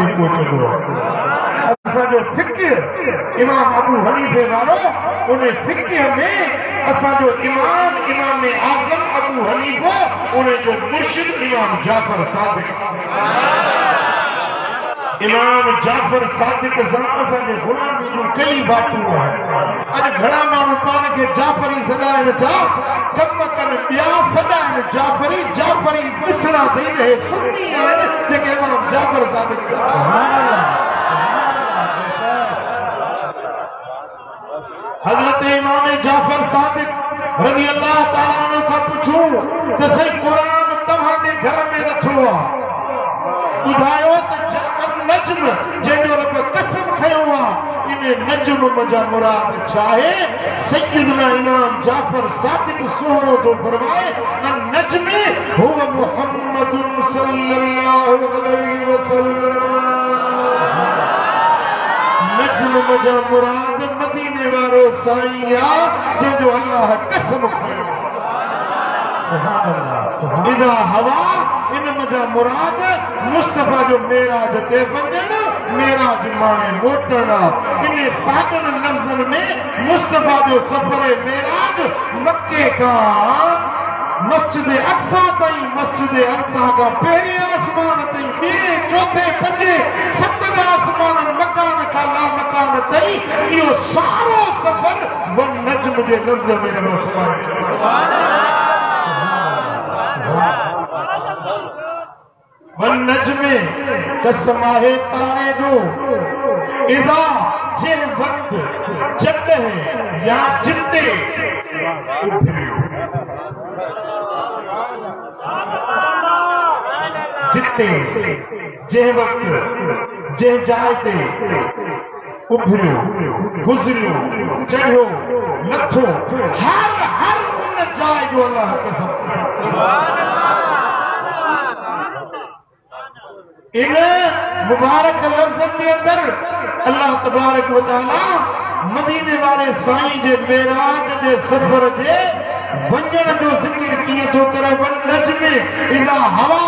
ते पहुंचो। असा जो फिक्र इमाम अबू हनीफे वालो उन्हें फिक्र में असा जो इमाम आजम अबू हनीफा उन्हें जो मुर्शिद इमाम जाफर सादिक इमाम जाफर सादिक असांजे गुलामी जूं कई बातूं आहिनि। अॼु घणा माण्हू पाण खे जाफरी सॾाइनि था, कम कनि ॿिया सॾाइनि जाफरी ॾिसणा थी रहे सुन्नी आहिनि जेके इमाम जाफर सादिक हज़रत इमाम जाफर सादिक रज़ी अल्लाह ताला अन्हु खां पुछूं त सही क़ुरान तव्हांजे घर में नथो आहे, ॿुधायो त नज्म जंहिंजो रब कसम खयो आहे इन नज्म मजा मुराद छा आहे? सैयदना इमाम जाफर सादिक सुहिणो थो फरमाए नज्म हुव मुहम्मदुन सल्लल्लाहु अलैहि वसल्लम। नज्म मजा मुराद मदीने वारो साईं आहे जंहिंजो अल्लाह कसम खयो। इदा हवा इन मजा मुराद मुस्तफा जो मेराज ते वञण, मेराज माने मोटना। इन सादन लफ्ज़न में मुस्तफा जो सफर मेराज मक्के का मस्जिद अक्सा ताईं, मस्जिद अक्सा का पहिरें आसमान ताईं, ॿिए चौथे पंजे सतन आसमान मकान का ला मकान ताईं, इहो सारो सफर वन नज्म जे लफ्ज़ में रब फरमाए। वन नज्म कसम आहे तारे जो इज़ा जे वक्त जॾहिं या जिते जिते जे वक्त जे जाइ ते उभरियो गुज़रियो चढ़ियो लथो हर उन जाइ जो अल्लाह कसम। इन मुबारक लफ्ज़न के अंदर अल्लाह तबारक व तआला मदीने वाले साईं जे मेराज जे सफर जे वञण जो ज़िक्र कीअं थो करे। वन नज्म इज़ा हवा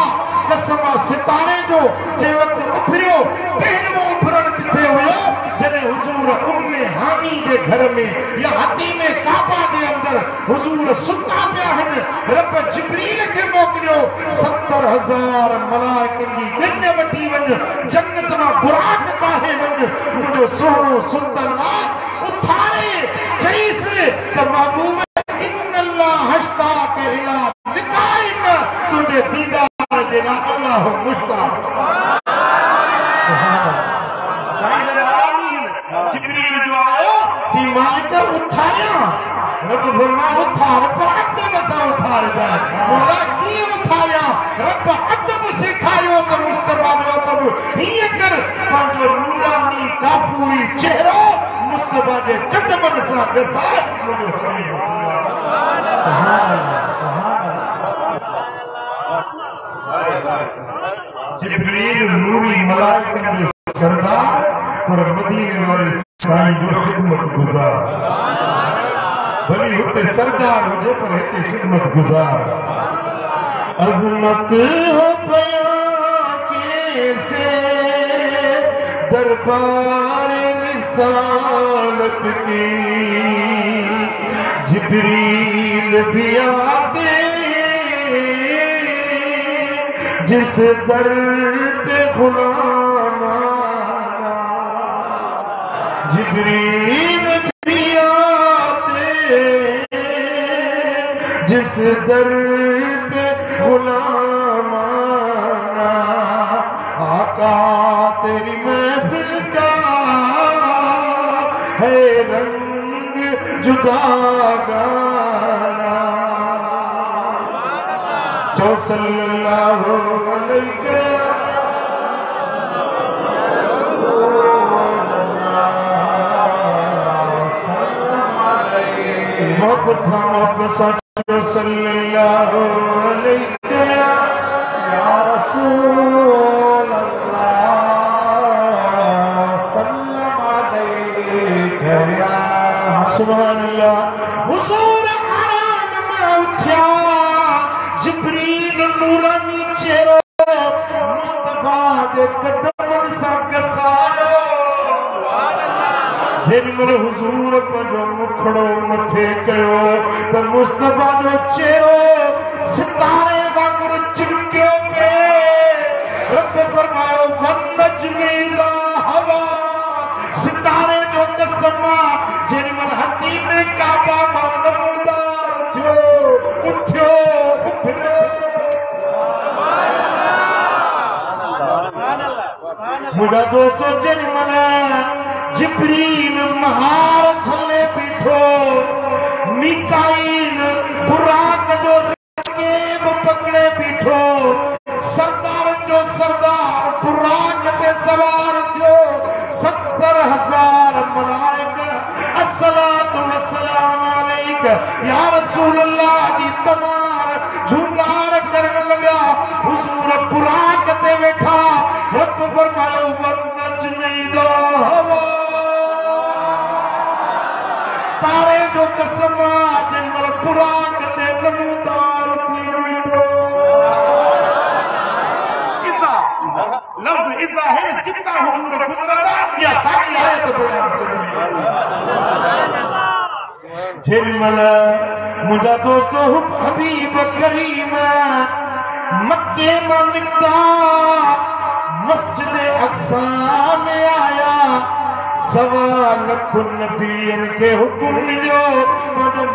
कसम सितारे जो जे वक़्तु उभरियो, पहिरियों उभरण किथे हुयो जॾहिं हुज़ूर उम्मे हानी जे घर में या हतीमे काबा जे अंदर हुज़ूर सुता पिया आहिनि। रब जिब्रील खे मोकिलियो 70,000 मलाइकनि जी ॻंढ वठी वञ, जन्नत मां बुराक काहे वञ, मुंहिंजो सोनो सुतल आहे उथारे चईसि त महबूब इन्नल्लाह हश्ताक इला लिकाइक, तुंहिंजे दीदार जे लाइ अल्लाह मुश्ताक। जिब्रील जो आयो थी मालिक उथारिया, रब फरमाया उथार पर अदब सां उथार जाए। मौला कीअं उथारिया? रब अदब सेखारियो त मुस्तफा जो अदब हीअं कर पंहिंजो नूरानी काफूरी चेहरो मुस्तफा जे चटमन सां ॾिसाए। जिब्रील नूरी मलाइकनि जो सरदार पर मदीने वाले साईं जो खिदमत गुज़ार, भली हुते सरदार हुजे पर हिते खिदमत गुज़ार। अज़मत हो बयां कैसे दरबार रिसालत की, जिब्रील भी आते जिस दर पे गुलाम आना, जिब्रील भी आते जिस दर पे गुलाम आना, आका तेरी महफिल का है रंग जुदा गाना। जो सल्लल्लाहु अलैहि मोहब्बत सल्लल्लाहु अलैहि या रसूल अल्लाह सल्लल्लाहु अलैहि या सुभान अल्लाह। हुजूर आराम में उठा, जिब्रील नूरानी चेहरो मुस्तफा दे कदमन सा जेमल हुजूर पंहिंजो मुखड़ो मथे कयो त मुस्तफा जो चेहरो सितारे वांगुरु चिमकियो पिए। रब फरमायो वन्नजमी इज़ा हवा, सितारे जो कसम जेमल हकीम काबा मां नमूदार थियो उथियो उभिरियो। मुझा दोस्तों जेमल जिब्रील महार छले बीठो, मीकाईल बुराक जो रकेब पकड़े बीठो, सरदार जो सरदार बुराक ते सवार थियो। 70,000 मलाइका अस्सलातु वस्सलाम अलैक या रसूल अल्लाह दी तमार झुंगार करन लगा। हुजूर बुराक ते वेठा, रब फरमायो वन्नजमी इज़ा हवा, तारे जो कसम जेमल बुराक ते नमूदार थी बीठो। इज़ा लफ्ज़ इज़ा है जितना हुजूर गुज़रता या सारी आयत बयान जेमल मुझा दोस्तों हबीब करीम मक्के में निकता मस्जिद अक्सा में आया। 1.25 लाख नबियन के हुकुम मिलो,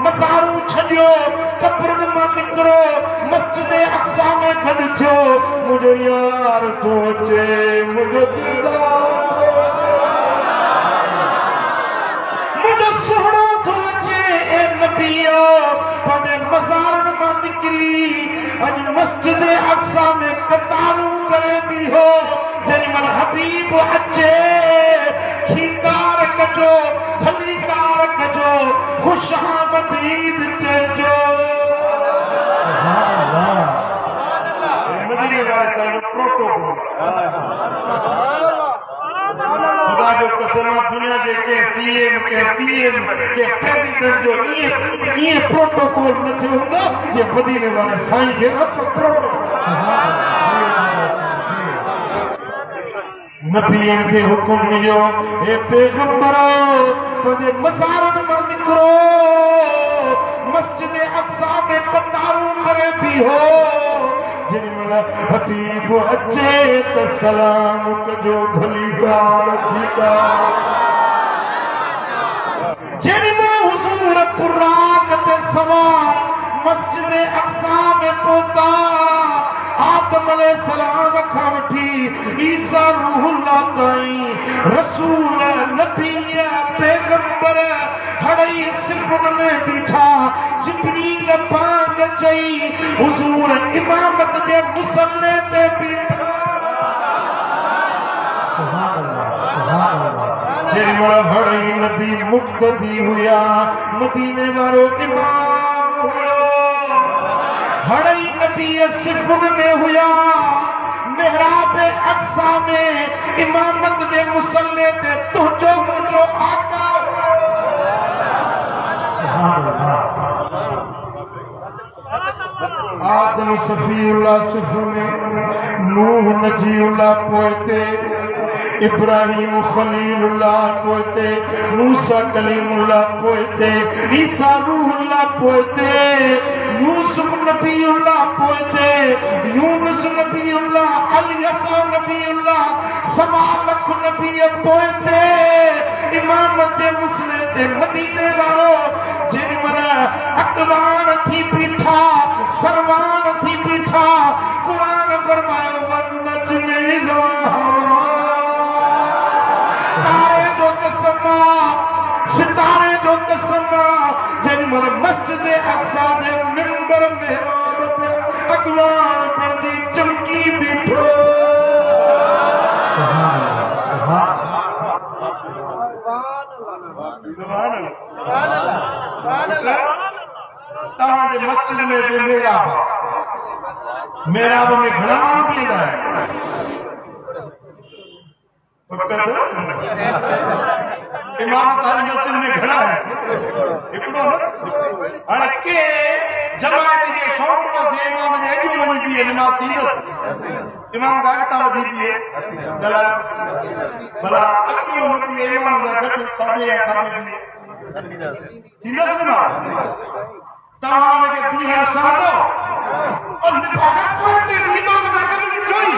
मज़ारू छॾियो, कब्रन मां निकिरो, मस्जिद अक्सा में गॾु थियो। मुझो यार थो अचे, मुझो दिलदार, मुझो सुहिणो थो अचे। ए नबियो पंहिंजे मज़ारन मां निकिरी अॼु मस्जिद अक्सा में कतारूं करे बीहो। जेमल हबीब अचे खीकार कजो, भलीकार कजो, खुश आमदीद चइजो। मदीने वाले साहिब प्रोटोकॉल खुदा जो कसम दुनिया के सीएम के पीएम के प्रेसिडेंट जो ये प्रोटोकॉल न थियो हूंदो, ये मदीने वाले साईं जे प्रोटोकॉल। नबियन के हुक्म मिलियो, ए पैगंबरो तुझे मज़ारन मां निकिरो, मस्जिद अक्सा में कतारूं करे बीहो। जेमल हबीब अचे त सलाम कजो, भलीकार ठीकार। जेमल हुजूर बुराक ते सवार मस्जिद अक्सा में पहुता, आदम अलैहिस्सलाम खां वठी ईसा रूहुल्लाह ताईं रसूल नबी पैगंबर हड़ई सिफुन में बीठा। जिब्रील पाक चई हुजूर इमामत दे मुसल्ले ते बीठा। जेमल हड़ई नबी मुक्तदी हुया, मदीने वारो इमाम हुयो। हड़ई नबी सिफुन में हुया, मेहराब अक्सा में इमामत दे मुसल्ले ते तुझो मुझो आका। आदम सफीउल्लाह सिफुन में, नूह नजीउल्लाह पोते, इब्राहिम खलीलुल्लाह पोते, मूसा कलीमुल्लाह पोते, ईसा रूहुल्लाह पोते, यूसुफ नबीउल्लाह पोते, यूनुस नबीउल्लाह, अलियसा नबीउल्लाह, 1.25 लाख नबी पोते। इमामत मुस्लिम ते मदीने वारो जेमल अकवान थी बीठा, सरवान थी बीठा। कुरान फरमायो वन्नजमी इज़ा हवा, तारे जो कसम, सितारे जो कसम। जेमल मस्जिद अक्सा दे मिंबर मेहराब ते अगवान पढ़दी चमकी बीठो। तव्हांजे मस्जिद में भी मेहराब में घणा माण्हू ईंदा आहिनि। इमाम तारी मस्जिद में घणा है हिकिड़ो न। हाणे के जमात जे छोकिरो जे इमाम जे अॼु वञी बि नमाज़ थींदसि। इमाम दागता वजीदिए दलाल भला असी उम्मती इमाम दा गट सादे या सादे जिंदा सुना तमाम के बिहार सादो और निभागा कोते इमाम दा गट कोई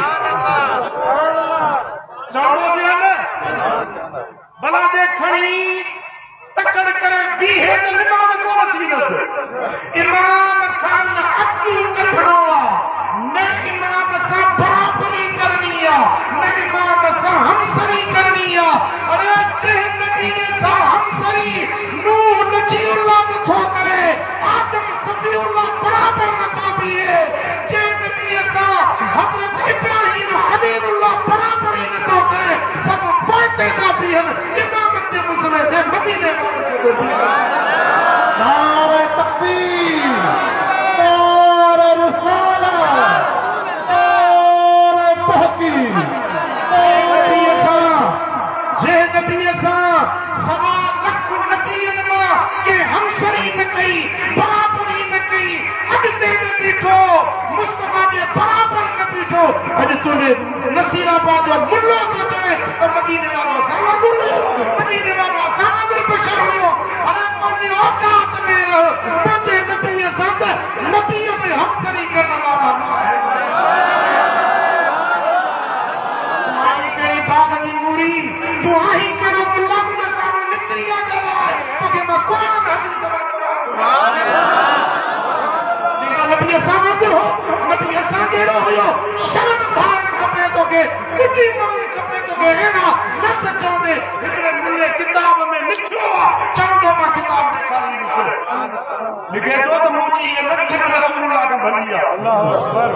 सुभान अल्लाह सादो ने भला जे खणी तकड़ करे बीहे तो नमाज को नथी दस इमाम खान अकी कठड़ोआ न इमाम सा बराबरी करनी है न इमाम सा हमसरी करनी है अरे जे नबी सा हमसरी नूह नजीउल्लाह नथो करे आदम सफीउल्लाह बराबर नथो बीए जे नबी सा हजरत इब्राहिम खलीलुल्लाह बराबरी नथो करे सब पढ़ते था बीहन इमाम ते मुसले दे मदीने नारे तकबीर नारे रिसाला नारे तहकीम नबी सा जे नबी सा सवा लख नबीन मा के हमसरी न कई बराबरी न कई अगते न बीठो मुस्तफा के बराबर न बीठो अज तोने नसीराबाद और मुल्लो तो चले तो मदीने वाला सामने मदीने वाला सामने बशर हो अरे अपनी औकात में मुझे नबी साथ नबियों में हमसरी करने वाला है तुम्हारी कड़ी बात की मूरी तू आई करो मुल्ला के सामने निकलिया गया तो कि मैं कुरान हदीस समझ सुभान अल्लाह नबी सामने हो नबी सामने हो शर्म धारण कपड़े तो के मिट्टी मान कपड़े तो के है ना न सचोदे इतने मुल्ले किताब में लिखो चंदो मा किताब में खाली लिखो लिखे तो मुझे ये लख रसूलुल्लाह का भलिया अल्लाह अकबर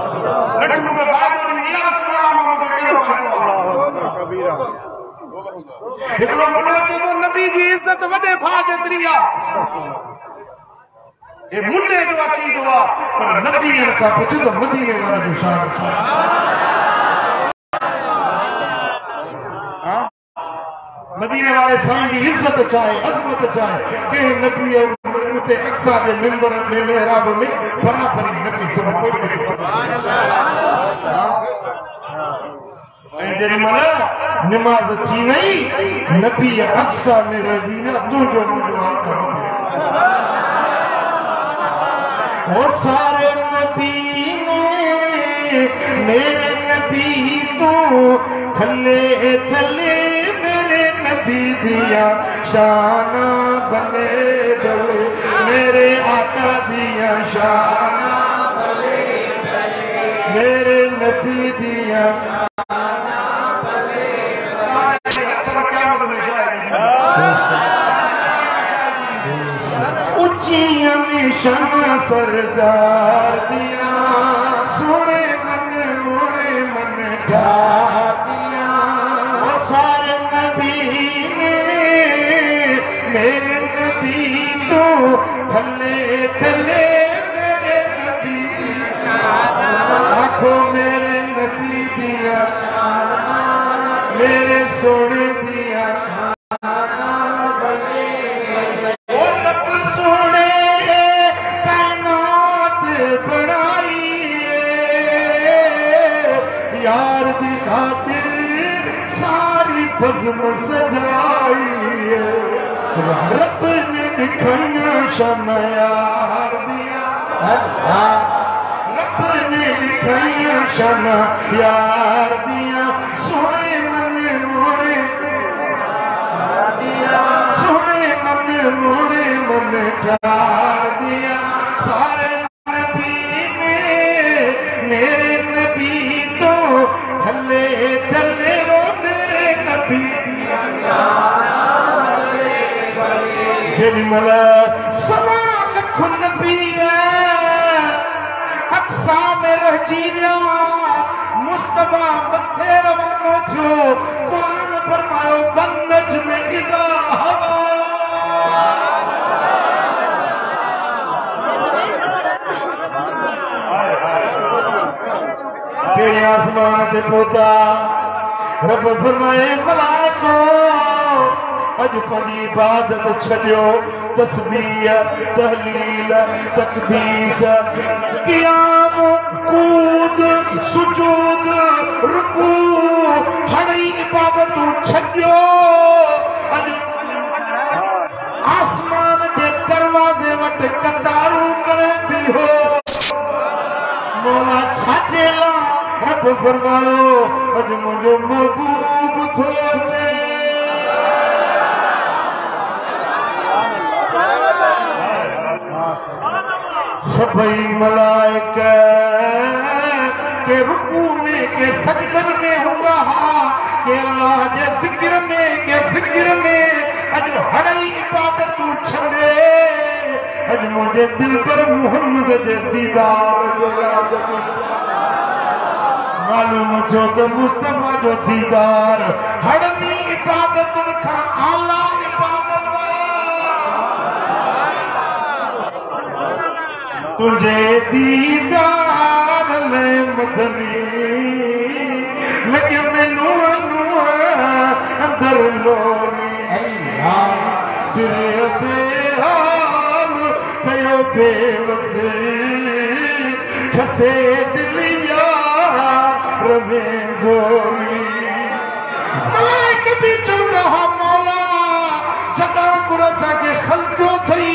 लख में बाद में या रसूलुल्लाह मोहम्मद अल्लाह कबीरा हिकड़ो मुल्लो चो नबी जी इज्जत वडे भा जेतरी आ ये मुल्ले जो अकीदो आ पर नबी का पुछो तो मदीने वाला जो शान मदीने वाले साईं की इज्जत चाहे अजमत चाहे के नबी उते अक्सा के मिंबर में मेहराब में बराबरी नबी सब कोई सुभान अल्लाह जेरी मला नमाज थी नहीं नबी अक्सा में रजीना तू जो दुआ करो वो सारे नबी ने मेरे नबी तो थले थले मेरे नबी दिया शाना बले बले मेरे आका दिया शाना बले बले मेरे नबी दिया शाना बले उच्चियां निशाना सरदार दिया सोने मन मोड़े मन ढाकिया वो सारे नबी ने मेरे नबी तो थले थले मेरे नबी आंखों मेरे नबी दिया मेरे सोने दिया यार दी खातिर सारी बज़्म सजाई रब ने दिखाया शाना यार दिया रब ने दिखाया शाना यार दिया सोने मन मोड़े सोने मन मोड़े मन ठार दिया सारे नबी ने मेरे नबी तो थले थले वो मेरे नबी मला सवा लख नबी अक्सा में रह जीविया मुस्तफा मथे रवानो थियो कुरान फरमायो बंदज में इज़ा हवा तेरे आसमान ते पोता रब फरमाए मलाइको अज पंहिंजी इबादत छॾियो तस्बीह तहलील तकदीस क़ियाम कूद सुजूद रुकू हड़ी इबादतूं छॾियो अज आसमान के दरवाजे वटि कतारूं करे बीहो मौला छाजे ला रब फरमायो अज मुंहिंजो महबूब थो अचे सभई मलाइका के रुकू में के सजदन में हूंदा के अल्लाह जे ज़िक्र में के फिक्र में अज हड़ई इबादतूं छॾे अज मुंहिंजे दिल पर मोहम्मद जे दीदार मालूम छो त मुस्तफा जो दीदार हड़नी इबादतुनि खां आला इबादत तुझे दीदार ले मदनी लगे मैनू अंदर लोरी दिल बेहाल कयो बेवसे खसे दिल यार में जोरी मलाइक भी चवंदा हा मौला जॾहिं गुरसा के खलजो थई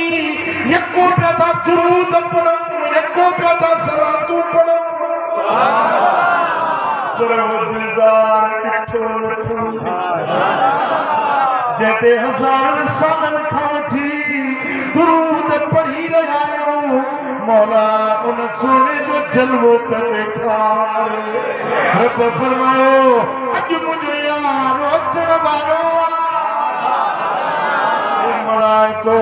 यको पिया था दुरूद पढ़ूं यको पिया था सलातूं पढ़ूं पर वो दिलदार ॾिठो जंहिंते हज़ारनि सालनि खां वठी दुरूद पढ़ी रहिया आहियूं मौला उन सोने जो जलवो त ॾेखार रब फरमायो अॼु मुंहिंजो यार अचण वारो मलाइको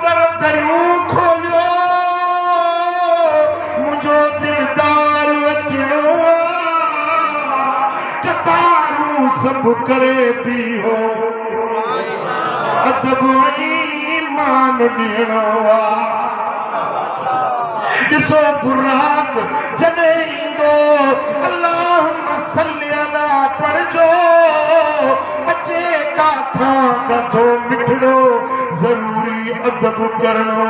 दर दरियूं खोलियो मुंहिंजो दिलदार अचणो कतारूं सभु करे बीहो अदब ईमान ॾियणो ॾिसो बुराक जॾहिं ईंदो अल्लाहुम्म सल्ली अला पढ़जो अचे काथां काथो मिठड़ो ज़रूरी अदब करणो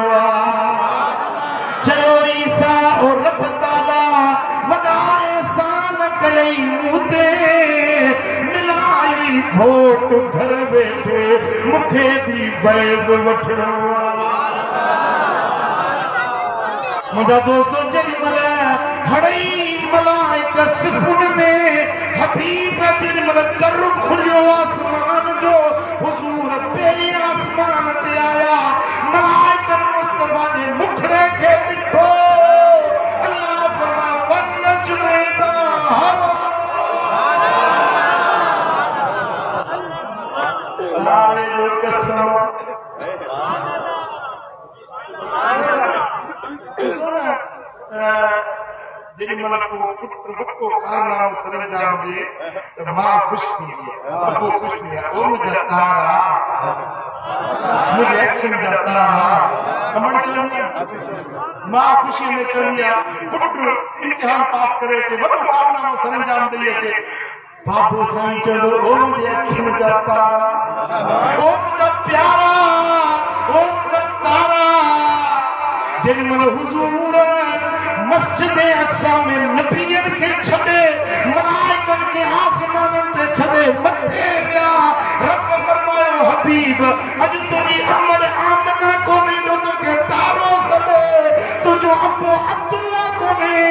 चयो ईसा ओ रब ताला वॾा एहसान कयई मूं ते मिलाई घोट घर वेठे मूंखे बि फैज़ वठणो मुंहिंजा दोस्तो जेॾीमहिल हड़ई मलाइक सिफ़ुन में हबीब जेॾीमहिल दर खुलियो आसमान जो हुज़ूर पहिरीं आसमान ते आया मलाइक मुस्तफा जे मुखड़े खे ॾिठो अल्लाह फरमायो वनजुम इज़ा हवा अल्लाह जो कसम जेॾीमहिल को पुटु वको कारनामो सरंजाम ॾिए त मां ख़ुशि थींदी आहे अबो ख़ुशि थी आहे ओ मुंहिंजा तारा मुंहिंजे अखियुनि जा तारा मां ख़ुशीअ में चवंदी आहे पुटु इम्तिहान पास करे अचे वॾो कारनामो सरंजाम ॾेई अचे बाबू साईं चवंदो ओ मुंहिंजे अखियुनि जा तारा ओ मुंहिंजा प्यारा ओ मुंहिंजा तारा जेॾीमहिल हुज़ूर मस्जिद अक़सा में नबियनि खे छॾे मलाइकनि खे आसमाननि ते छॾे मथे विया रब फरमायो हबीब अॼु तुंहिंजी अमड़ आमना कोन्हे जो तोखे तारो सॾे तुंहिंजो अबो अब्दुल्ला कोन्हे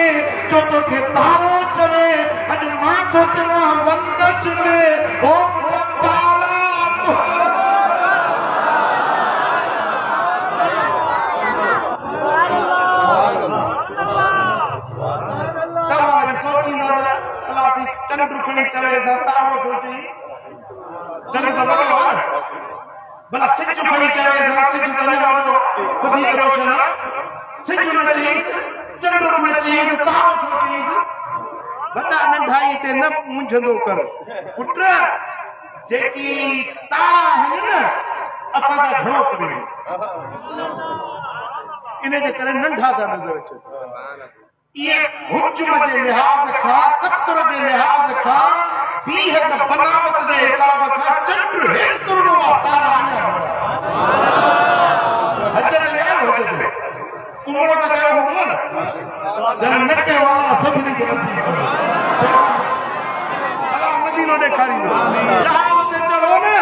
जो तोखे तारो चवे अॼु मां थो चवां वंदच में ओ मुंहिंजा तारा चंड खणी चवे तारो थो चई चंड त वॾो आहे भला सिज खणी चवे सिज त न वॾो वधीक रोशन सिज न चईसि चंड न चईसि तारो थो चईसि वॾा नंढा हिते न मुंझंदो कर पुट जेकी तारा आहिनि न असांजा घणो करे इन जे करे नंढा था नज़र अचनि ये हुज्म के लिहाज खां कतर के लिहाज खां 20 बनावट के हिसाब का चंद्र एक करोड़ तारा आया अच्छा ने यार होते थे कुमड़ा का क्या हुआ ना जब नक्के वाला सब ने के नसीब अल्लाह मदीना ने खाली जहां ते चढ़ो ना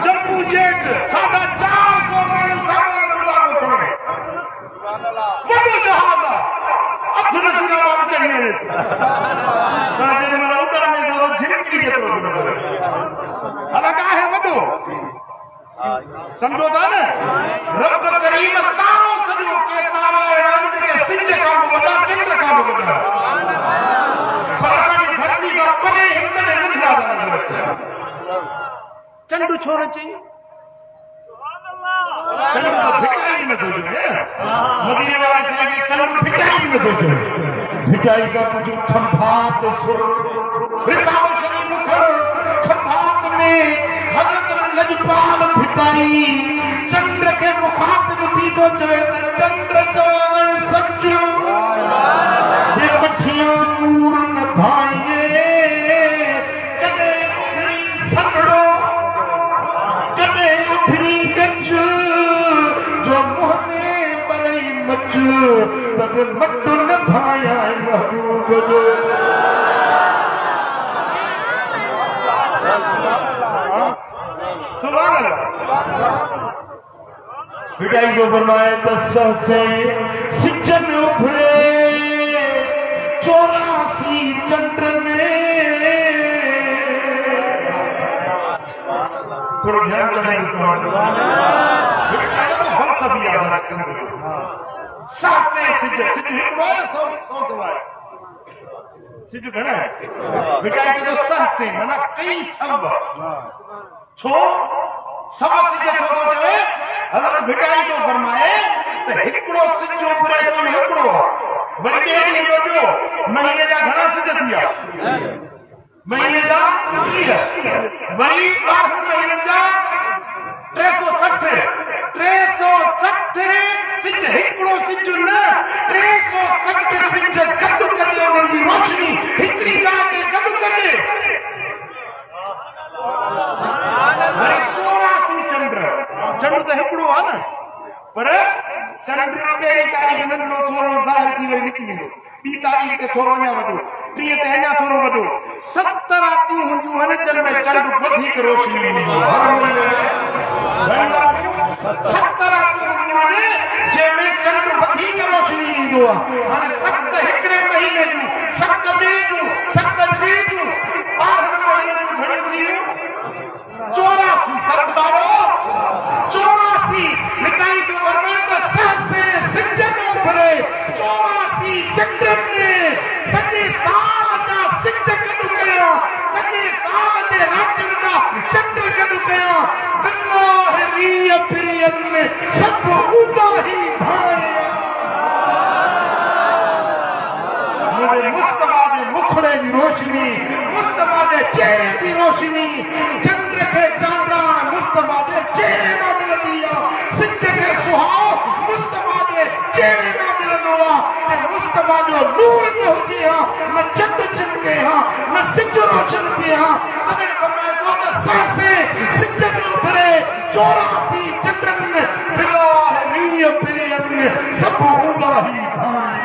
जम्मू जेट 450 माइल सारा गुलाम खड़े वो जहाज अब नसीब वाला चाहिए राजे मेरा उतर में तो झिरकी के तो हला का है वडो समझो था ना रब करीम तारों सदियों के तारा ऐलान के सिंज का बता चंद्र का बता पर असांजी धरती का परे हिंद ने निंदा नजर चंद्र छोड़ चाहिए चंद्र तो भिटाई में दो मदीने वाला से कि चंद्र भिटाई में दो भिटाई का कुछ खंभात सुर विसाल शरीफ खंभात में हजरत लजपाल भिटाई चंद्र के मुखातिब थी तो चवे चंद्र चवाए सच्चो ये मछियां नूर न भाइये कदे उभरी सगड़ो कदे उभरी गज जो मुँह में बरई मच तब मट न भाया महबूब जो भिटाई को फरमाए तस्सा से सिजन उभरे 84 चंद्र ने थोड़ा ध्यान करें फलसफी आधार सासे सिजन सिजन सौ सवाल सिजन घना है भिटाई के तो सासे मना कई सब छो सब सिज छो तो चवे अगर भिटाई जो फरमाए तो हिकड़ो सिज ऊपर कोई हिकड़ो वरी ॾेढ ॾींहं जो महीने जा घणा सिज थिया महीने जा 30 वरी 12 महीननि जा 360 सिज हिकड़ो सिज न 360 सिज गॾु करे उन्हनि जी रोशनी हिकड़ी ॻाल्हि ते गॾु कजे वरी 84 चंद्र तो हिकड़ो आहे न पर चंद्र पहिरीं तारीख़ नंढो थोरो ज़ाहिर थी वरी निकिरी वेंदो ॿी तारीख़ ते थोरो अञा वॾो 30 ते अञा थोरो वॾो 7 रातियूं हूंदियूं आहिनि जिन में चंड वधीक रोशनी ॾींदो 7 रातियूं हूंदियूं आहिनि जंहिंमें चंड वधीक रोशनी ॾींदो आहे हाणे 7 हिकिड़े महीने जूं 7 ॿिए जूं 7 टे जूं 12 महीने जूं घणियूं थी वियूं 84 7 84 मिटाई तो बर्बाद से सिजन उभरे 84 चंद्रन ने सॼे साल जा सिज गॾु कया सॼे साल जे रातियुनि जा चंड गॾु कया बिल्लाह रीअ पिरियनि में सभु उदाही भाया मुझे मुस्तफा जे मुखड़े जी रोशनी मुस्तफा जे चेहरे जी रोशनी चंद्र के चांदरा मुस्तफा जे चेहरे मां मिलंदी आहे सिज खे सुहाओ मुस्तफा जे चेहरे मां मिलंदो आहे ते मुस्तफा जो नूर न हुजे हा न चंड चिमके हा न सिज रोशन थिए हा तॾहिं फरमाए थो त सासे सिज में उभरे 84 चंद्रनि बिलाह रीअ पिरियनि में सभु उदाही भाई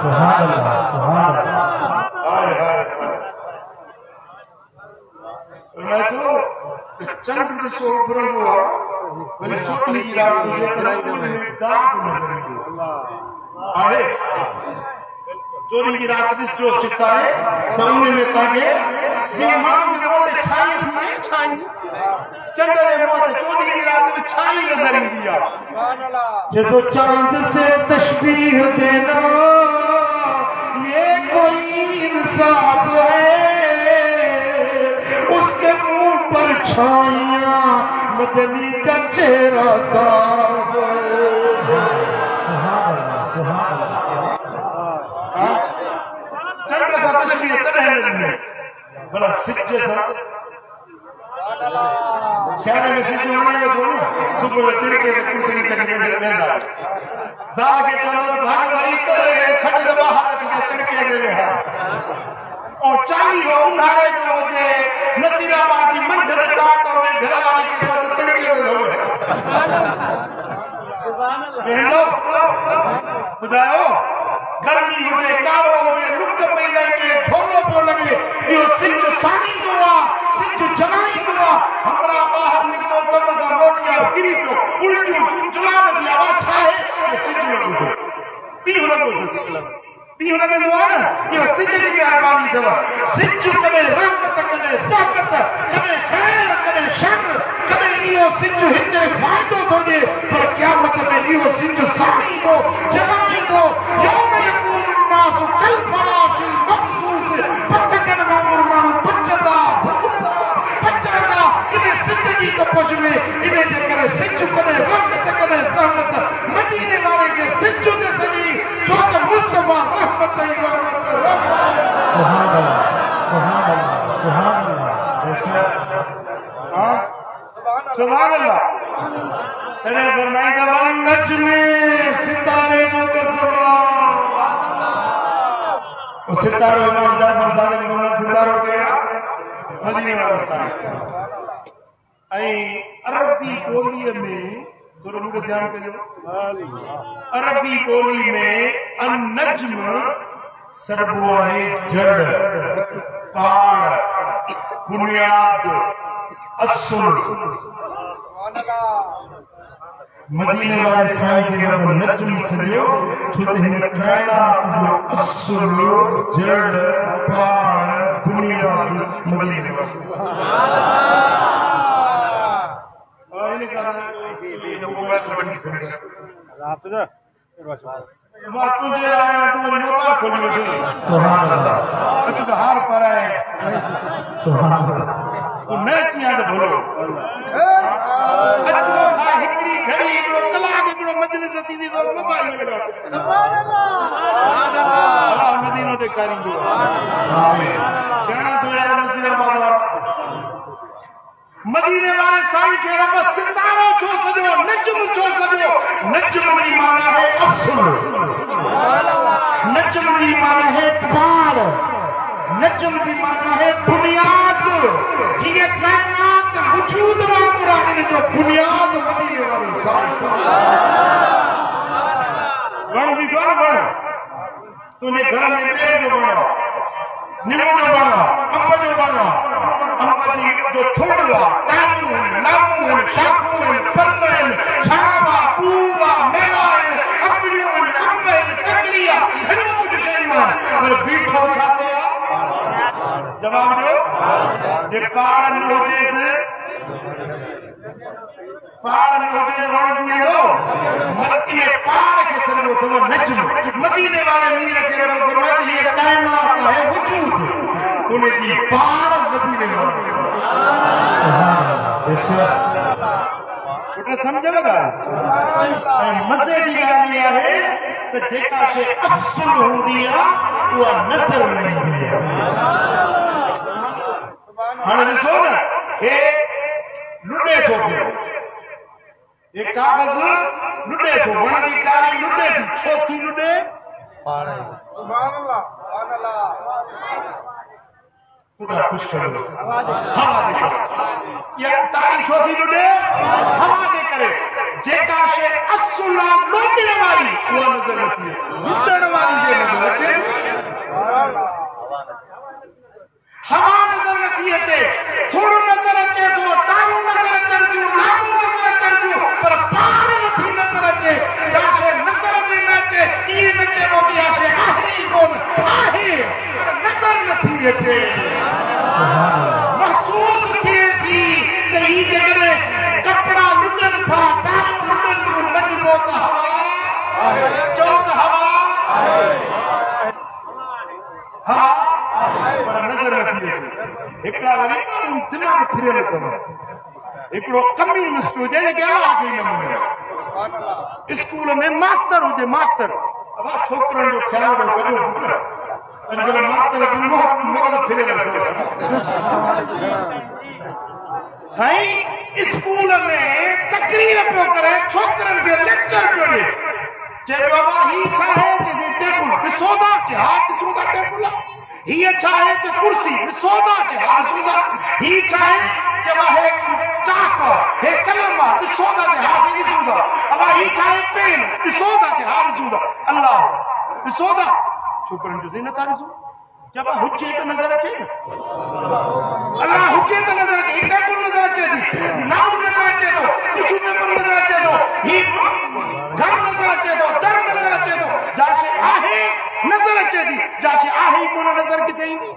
सुभान अल्लाह सुभान अल्लाह मैं तो चंड ॾिसो उभरंदो आहे वरी छोटी जी रात जे करे दाग नज़र ईंदो आहे चोरी जी रात ॾिसजो किथा आहे त उन में तव्हांखे ॿी माण्हुनि जे मुंहं ते छाई थींदी आहे छाई चंड जे मुंहं ते चोरी जी रात में छाई नज़र ईंदी आहे जे तो चांद से तशबीह देना ये कोई इंसाफ है उसके मुंह पर छाइयां मदनी का चेहरा साफ चंद्र का तशबीह तॾहिं न ॾिनो भला सिज सां सियारे में सिज वणे वेठो न सुबुह जो तिरके ते कुर्सी कढी वेंदा ज़ाल खे चवंदो भाॼी भरी करे खॾे त ॿाहिरि रखिजे तिरके ते वेहा और 40 हो उन्हारे जो हुजे नसीराबाद की मंझंदि रात होवे घर वाले के पास तड़के में होवे भेंडो बुधायो गर्मी हुजे कालो हुजे लुक पई लगे झोलो पो लगे यो सिंच सानी दुआ सिंच जनाई दुआ हमरा बाहर निकलो कम सा मोटिया गिरी तो उल्टियो चुचला में आवाज छाए ये सिंच में बुझे पीहु लगो पीहु लगे दुआ ना ये सिंच की मेहरबानी दवा सिंच करे रहमत करे साकत करे खैर करे शर करे यो सिंच हिते फायदो थोड़े पर क़यामत में यो सिंच सानी दो जनाई दो यौम यकून الناس كالفراش المبثوث पचकन वांगुर माण्हू पचंदा पचंदा इने सिंच जी कपच में इने जे करे सिंच करे रहमत करे सहमत मदीने वाले के सिंच ते सजी जो त मुस्तफा रहमत ही रहमत सुभान अल्लाह सुभान अल्लाह सुभान अल्लाह तेरे फरमाए का वन नजमे सितारे जो कसरा सितारो इमाम जाफर सादिक मोहम्मद सितारो के मदीने वाला साहब ऐ अरबी बोली में गुरु को ध्यान करियो अरबी बोली में अन नज्म सरबुआए जड़ पाड़ बुनियाद असुल मदीने वाले साईं के रब नज्म सरियो छुते हिन कायनात जो असुल जड़ पाड़ बुनियाद मदीने वाले और इन्हें कहा हाफिज़ बात तुझे आया तुम नौकर खोलियो सुभान अल्लाह तो हार पर है सुभान अल्लाह वो मैचियां तो बोलो अच्छो था हिकड़ी घड़ी हिकड़ो कलाक हिकड़ो मजलिस थींदी तो मोबाइल में लगा सुभान अल्लाह अल्लाह मदीनो ते करींदो आमीन जाना तो यार नसीराबाद मदीने वाले साईं के रब सितारो छो सजो नजम छो सजो नजम की माना है असुल नजम की माना है पार नजम की माना है बुनियाद ये कायनात वजूद वांगुर आने जो बुनियाद मदीने वाले साईं वण भी वण तूने घर में पेड़ जो बना नींबू जो बना अंब जो बना अंब जो थोड़ा दारू नामू शाकू पल्ले छावा पूवा मेवा अपनियों अंब तकलिया घणो कुछ शयूं पर बीठो छाते जवाब दो जे पाड़ न होजेस वण दिए दो मदीने पाड़ के सजो तो नजम मदीने वाले मीर के रब फरमाते ये कायनात है वजूद उनकी पाड़ मदीने वाले बेटा समझ लगा मजे की गाल ये है तो जेका से असुल होंदी है वो नजर नहीं है हां ॾिसो न हे लुॾे थो पियो ये कागज लुॾे थो वण जी डाली लुॾे थी छो थी लुॾे सुभान अल्लाह खुदा खुश करो हवा दे करे ये तारी छो थी लुॾे हवा दे करे जेका शे असुल लुॾण वाली उहा नज़र नथी अचे लुॾण वाली जे नज़र अचे हवा नज़र नथी अचे थोरो नज़र अचे थो तारूं नज़र अचनि थियूं नामूं नज़र अचनि थियूं पर पाण नथी नज़र अचे जा शइ नज़र में न अचे इएं न चइबो कि इहा शइ आहे ई कोन आहे पर नज़र नथी अचे महसूस थिए थी त ही जेकॾहिं कपिड़ा लुॾनि था तारूं लुॾनि थियूं नचबो त हवा चओ त हवा हा पर नज़र नथी अचे हिकिड़ा वरी दिमाग़ फिरियल अथव हिकिड़ो कम्युनिस्ट हुजे जेके अलाह खे न मञे स्कूल में मास्टर हुजे मास्टर अब छोकिरनि जो ख़्यालु कजो अॼुकल्ह मास्टर मगज फिरियल अथव साईं स्कूल में तकरीर पियो करे छोकिरनि खे लेक्चर पियो ॾे चए बाबा ही छा आहे चइसि टेबुल ॾिसो था कि हा ॾिसो था टेबुल ये चाहे कि कुर्सी सौदा के हासूदा ही चाहे कि वाहे चाका हे कलमा सौदा के हाथ ही सूदा अल्लाह ही चाहे पेन सौदा के हाथ सूदा अल्लाह सौदा छोकरन जो न तारी सो जब हुज्जे तो नजर अचे अल्लाह हुज्जे तो नजर अचे इतना कुल नजर अचे थी नाम नजर अचे तो कुछ में पर नजर अचे तो ही घर नजर अचे तो दर नजर अचे तो जासे आहे नजर अचे थी जासे आहे कोन नजर किथे ईंदी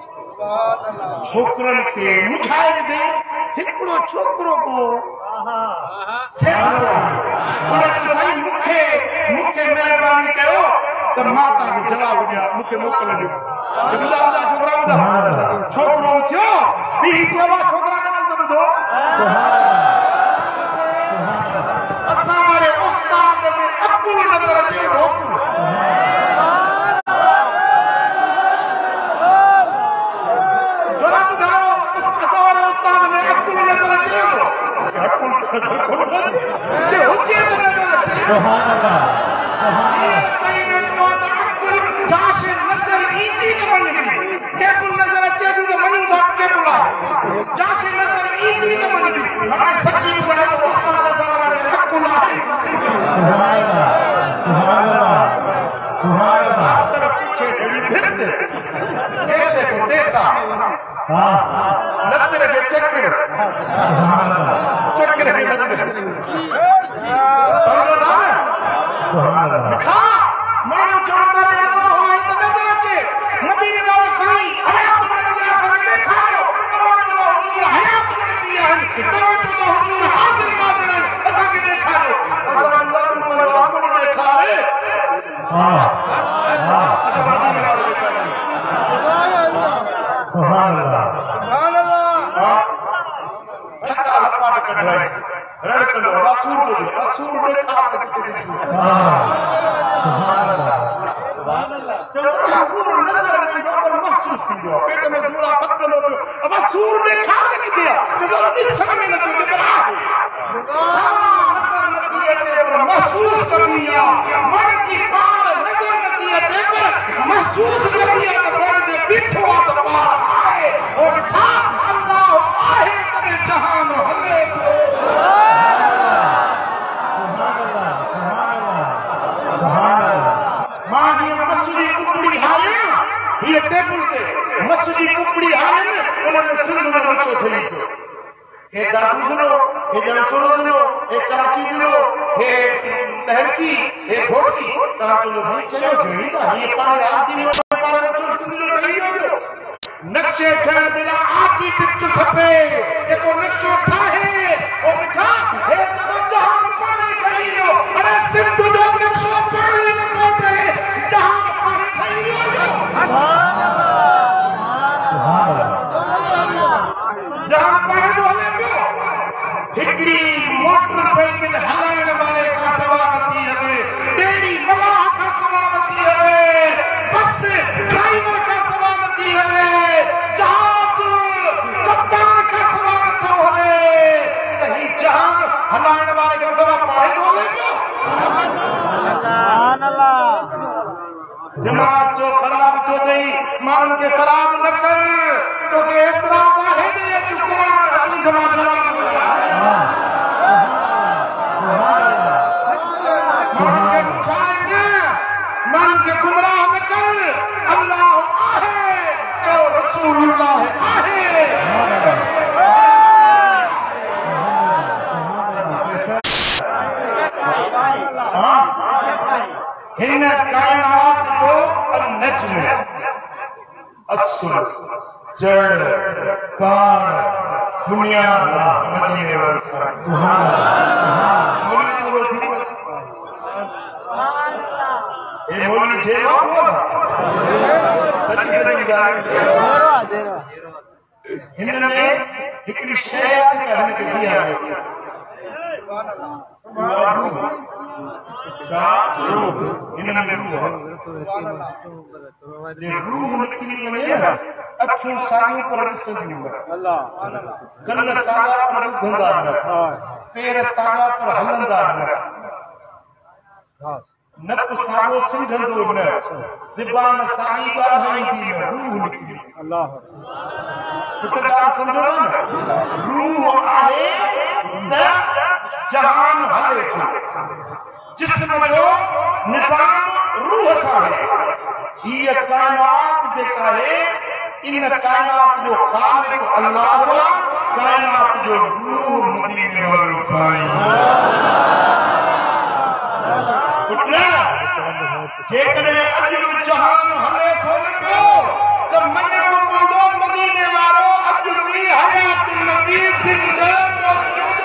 छोकरन के मुझाए दे हिकड़ो छोकरो को सेवा सही मुखे मुखे मेहरबानी कयो तो माता के जवाब दिया मुखे मोकल दियो बुधा बुधा छोकरा बुधा छोकरो थियो बी जवा छोकरा नाल तो बुधो असा हमारे उस्ताद में अकुल नजर अचे ढोकुल जरा बुधाओ असा हमारे उस्ताद में अकुल नजर अचे अकुल जे हुजे तो नजर अचे सुभान अल्लाह जाशे नजर ईती के मनबी टेबल नजर अचे तो मनु था टेबल जाशे नजर ईती के मनबी हमारे सच्ची बड़ा उस्ताद नजर में अकुल है सुभान अल्लाह मास्टर पीछे बड़ी भित ऐसे को तैसा लत्तर के चक्कर चक्कर के लत्तर समझो ना सुभान अल्लाह खा मानो चाहता है मदीने वाले साईं हयात नबी आखिर में खाओ तवज्जो हुजूर हयात नबी है तवज्जो हुजूर हाजिर नाज़िर है ऐसा के देखा लो ऐसा अल्लाह सल्लल्लाहु अलैहि वसल्लम देखा है हां ऐसा मदीने वाले देखा है सुभान अल्लाह थका हप्पा कढाई रड़कंदो रसूल देखा हां सुभान अल्लाह सूर नजर नहीं पर महसूस थी जो पेट में सूरा पत्तलो अब सूर देखा नहीं दिया जो इस समय में तो बड़ा नजर नहीं आते पर महसूस कर लिया मन की बात नजर नहीं आते पर महसूस कर लिया तो मन दे पीछो तो बाहर आए और था अल्लाह आहे तबे जहान हले सुभान अल्लाह सुभान अल्लाह सुभान अल्लाह माही मसूरी कुपड़ी हारे ये टेबल ते मसूरी कुपड़ी हारे उन्होंने सिंध में बचो थई को हे दादूजनो हे जनसुरजनो हे कराचीजनो हे तहरकी हे भोटकी ता तो नहीं चलो जोईदा ये पाए आदमी और पाए बचो सिंध जो कही हो नक्शे ठण दिला आदमी पिच खपे एको नक्शो ठाहे ओ मिठा हे जदो जहान पाए कही हो अरे सिंध जो नक्शो पाए न कोटे जहान पाए कही हो सुभान अल्लाह जहान पाए जो हले पियो हिकड़ी मोटरसाइकिल हलाइण वाले का सवाबती हवे बेड़ी मलाह का सवाबती हवे बस ड्राइवर का सवाबती हवे जहाज कप्तान का सवाबत हवे तही जहान हलाइण वाले का सवाब पाए जो हले पियो सुभान अल्लाह दिमाग जो खराब जो दई मान के खराब न कर तो के एतराज है दे चुकरा अगली जमात खराब मान के मुझाएंगे मान के गुमराह न कर अल्लाह आहे जो रसूलुल्लाह आहे हिन कायनात को नज्म असुर जड़ पार बुनियाद मदीने वाले सुभान अल्लाह ये मोली जेवा सच्ची सच्ची गाल हिनने हिकड़ी शरियत का हमने दिया है रूह निकली वने अखियूं साॻियूं पर ॾिसंदियूं कन साॻा पर ॿुधंदा न पेर साॻा पर हलंदा न नक साॻो सम्झंदो न ज़बान साॻी ॻाल्हाईंदी न रूह निकली समझो रूह आहे त जहान हले थो जिस्म जो निज़ाम रूह सां है हीअ काइनात जेका है इन काइनात जो ख़ालिक़ अल्लाह काइनात जो रूह मदीने वारो साईं जेकॾहिं अॼु जहान हले थो पियो त मञणो पवंदो मदीने वारो अॼु बि हयात नबी ज़िंदा मौजूद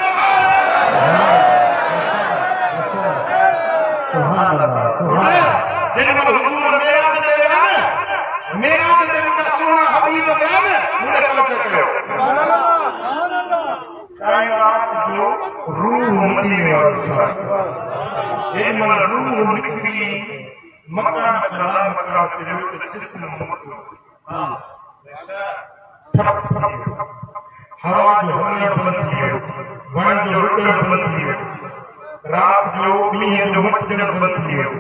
आहे जेॾीमहिल हुज़ूर मेराज ते विया न मेराज ते मुंहिंजा सुहिणा हबीब विया न मुंहिंजे कलक कयो काइनात जो रूह मदीने वारो साईं जेॾीमहिल रूह निकिरी मकान खड़ा मकान ते रुक जिस्म हवा जो हलण बंद थी वियो वण जो रुकण बंद थी वियो रात जो मींहं जो मटकण बंद थी वियो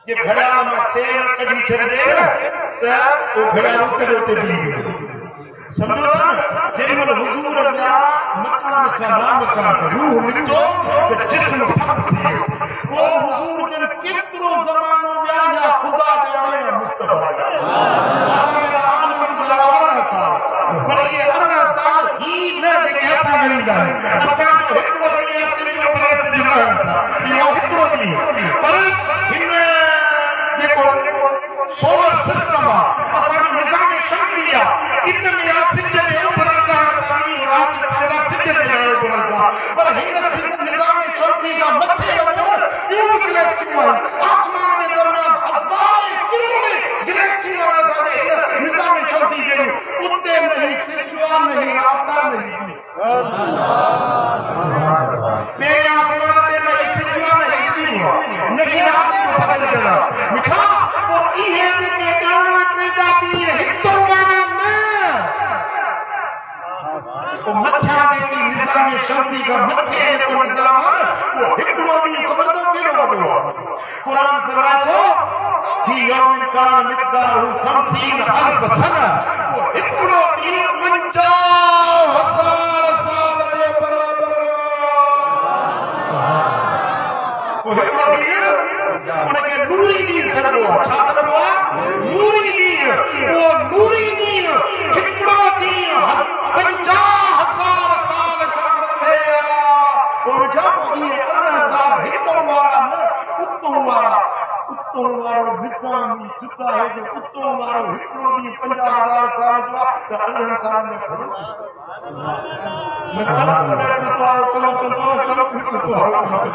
ये घड़ियाल मां सेल कढी छॾे त उहो घड़ियाल उते उते बीह वियो समझो था न जेॾीमहिल हुज़ूर विया मकान खां नामकान रूह निकितो त जिस्म ठप थी वियो पोइ हुज़ूर जन केतिरो ज़मानो विया या ख़ुदा ॼाणे या मुस्तफ़ा पर इहे 18 साल ही न जेके असां ॻणींदा आहियूं असांजो हिकिड़ो ॾींहुं सिंधु प्रदेश जे रहण सां इहो हिकिड़ो ॾींहुं पर हिन जेको सोलर सिस्टम आहे असांजो निज़ाम शमसी आहे इन में सिज जे उभरण खां असां ॾींहुं राति सदा सिज ते रहियो उभरण सां पर हिन निज़ाम शमसी खां मथे वञो ॿियूं गैलेक्सियूं आहिनि आसमान जे दरमियान हज़ारे किलोमीटर गैलेक्सियूं आहिनि असांजे हिन निज़ाम शमसी जहिड़ियूं उते नहीं सिजवा नहीं राता नहीं मेरे आसमान ते नहीं सिजवा नहीं दी नहीं रात को बदल गया मिठा वो इहे जेके गाना कईदा थी हितो गाना न वो मच्छा जेकी निज़ाम शमसी का मथे जेको निज़ाम आहे वो हिकिड़ो ॾींहुं ख़बर अथव केॾो वॾो आहे क़ुरान फरमाए थो फी यौमिन कान मिक़दारुहु 50,000 सना वो हिकिड़ो ॾींहुं 50,000 साल जे बराबर वो हिकिड़ो ॾींहुं उनखे नूरी ॾींहुं सॾिबो आहे छा सॾिबो आहे नूरी ॾींहुं उहो नूरी ॾींहुं हिकिड़ो ॾींहुं 50,000 साल खां मथे आहे वो जब इहे 18 साल हितो वारा न उतो वारा उतो वारो निज़ाम जुदा है जो उतो वारो हिकिड़ो ॾींहुं 50,000 साल जो आहे त 18 साल में घणो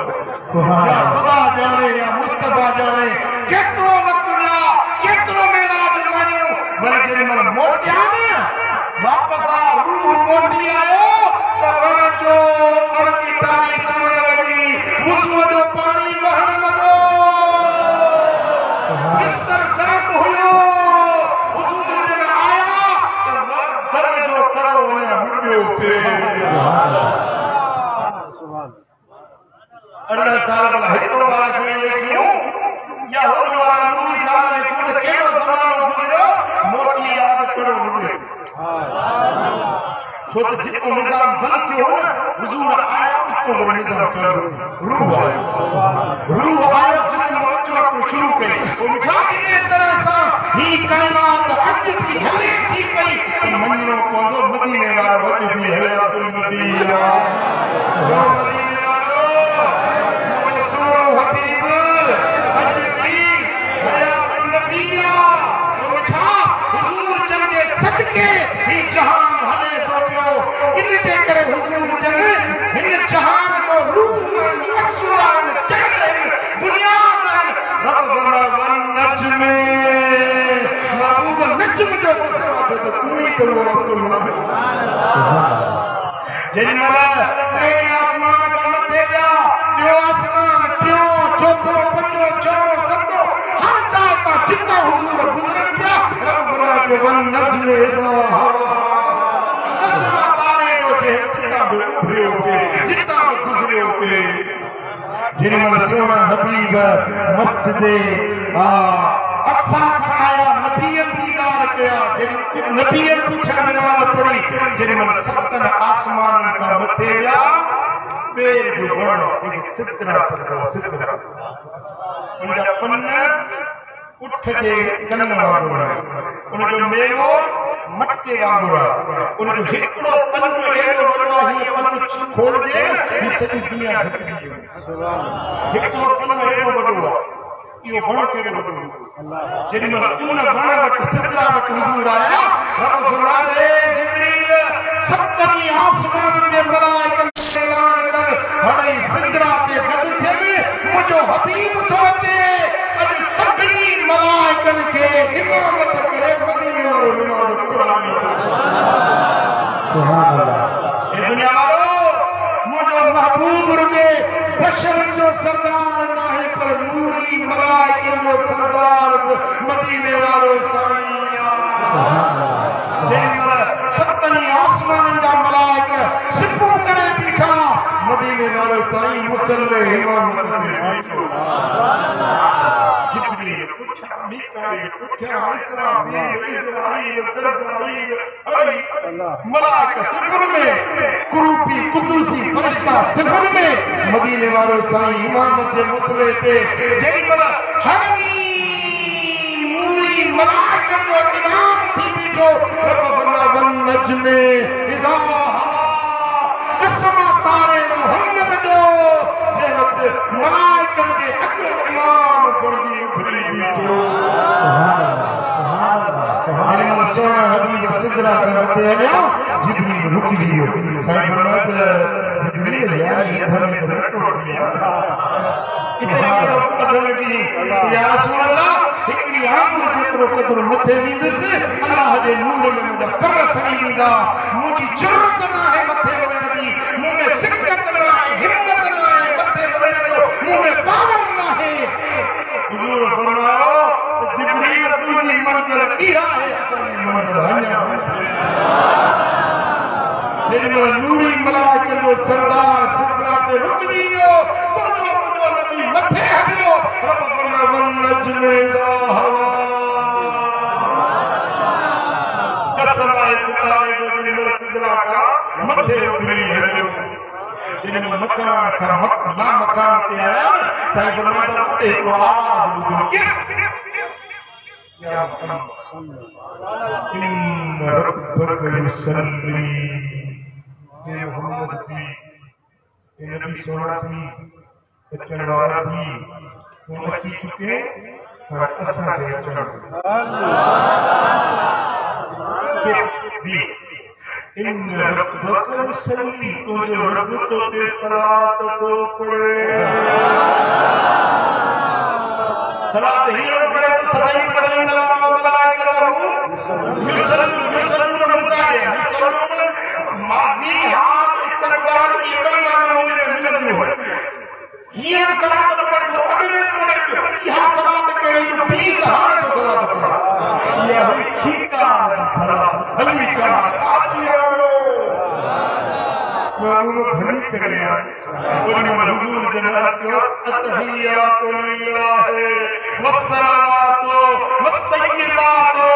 ख़ुदा ॼाणे या मुस्तफ़ा ॼाणे केतिरो वक़्तु विया केतिरो मेराज माणियो वरी जेॾीमहिल मोटिया न वापसि आ रूह मोटी आयो त वण जो वण जी टाणी चुरण लॻी वुज़ूअ जो पाणी वहण लॻो बिस्तर गरम हुयो हुज़ूर जन आया त घर जो कड़ो वञा मुंडियो थे 18 साल भला हिकिड़ो वारा खणी वेठियूं या होॾे वारा नूरी साल में कुझु कहिड़ो ज़मानो गुज़रियो मोटी यादि कड़ो मुंडियो छो त जेको निज़ाम बंदि थियो न हुज़ूर आया उतो निज़ाम कयो रूह आयो जिस्म अचणु शुरू कई उनखां इन तरह सां ही काइनात अॼु बि हले थी पई मञणो पवंदो मदीने वारो अॼु बि हले थो मदीना जो मदीने वारो मुंहिंजो सुहिणो हबीब अॼु बि हयात नबी आहे उनखां हुज़ूर जन जे सदके ही जहान हले थो पियो इन जे करे हुज़ूर जन हिन जहान को रूह असुरान चढ़ बुनियाद रब वन नज्म महबूब नज्म जो तसव्वुर तो तू ही करो सुभान जेॾीमहिल टे आसमान खां मथे विया ॿियो आसमान टियों चोथों पंजो छहों सतो हर चाल तां जितां हुज़ूर गुज़रनि पिया रब जो वन नज्म दसवां तारे जो जितां बि उभरियो पिए जितां बि गुज़रियो पिए जेॾीमहिल सोना हबीब मस्जिद अक्सा खां आया गया नबी पूछा नमाज पढ़ी जेरे मन सतन आसमान का मथे गया बेर जो बणो एक सितरा सितरा उनका पन्ना उठ के कन्न वांगुर उनजो मेलो मटके वांगुर उनजो हिकड़ो पन्नो एड़ो वडो ही पन्नो खोल दे ही सॼी दुनिया ढकजी हिकड़ो पन्नो एड़ो वडो यो बण केड़ो वडो जेडी मन उन बण वट सितरा वट हुजूर आया रब फरमाए जिब्रील सतनी आसमान दे मलाइका ऐलान कर हड़ई सितरा ते गद थे मुझो हबीब थो अचे अज सभी मलाइकन के इमामत करे मदीने वालो नमाज कुरान सुभान अल्लाह ए दुनिया वालो मुझो महबूब रुके बशर जो सरदार नाहे पर नूरी मलाइकन जो सरदार मदीने वालो साईं सुभान अल्लाह जय मला सतनी आसमान दा मलाइका सिपो करे बीठा मदीने वालो साईं मुसल्ले इमामत ते बैठो जिब्रील पूछा मीकाईल पूछा इसराफील इज़राईल दरदाईल अली मलाइका सिफर में कुरूपी कुदुसी फरिश्ता सिफर में मदीने वालो साईं इमामत ते मुसल्ले ते जेडी मला हनी नूरी मलाइका जो इमाम थी बीठो रब फरमा वन नजमे इदा कसम तारे मोहम्मद जो जे वक्त मलाइकन के हक इमाम बंदी उभरी बीठो सुभान अल्लाह सोना हबीब सिदरा का मथे आया जिब्रील रुक लियो साईं फरमाते जिब्रील यार ये घर में बैठो इतने कदम की या रसूल अल्लाह हिकड़ी आमूर जेतिरो क़दुरु मथे ॾींदुस अल्लाह जे नूर में मुंहिंजा पर सही ॾींदा मुंहिंजी ज़रूरत न आहे मथे वञण जी मूं में सिकत न आहे हिम्मत न आहे मथे वञण जो मूं में पावर न आहे हुजूर फरमायो त जिब्रील तुंहिंजी मंज़िल इहा आहे असांजी मंज़िल अञा जेॾीमहिल नूरी मलाइकनि जो सरदार सिदरा ते रुकजी वियो तुंहिंजो मुंहिंजो नबी मथे हलियो रब फरमायो वन नजमे इज़ा हवा कसम आहे सितारे जो जेॾीमहिल सिदरा का मथे उतरी हलियो जेॾीमहिल मकान खां ना मकान ते आया साईं फरमाईंदा उते हिकिड़ो आवाज़ ॿुधो या इन रब्बक युसल्ली ये मोहम्मद भी ये नबी सोना भी अचण वारा भी वो अची चुके और असां जे अचण भी इन रब्बक युसल्ली तुझे रब तो ते सलात को पढ़े सलात ही रब पढ़े तो सदाई पढ़े इन मलाइकतहु युसल्लू माजी हाल इस्तकबाल ईमान होने में मिलती है ये सलात पढ़ जो अगले पढ़े यह सलात करे जो बीज हाल तो सलात पढ़ा ये हुई खीका सलात हल्का आचियारो वो भली करे और मन हुजूर जन्नत के अतहियातु लिल्लाह वस्सलातु वत्तय्यिबातु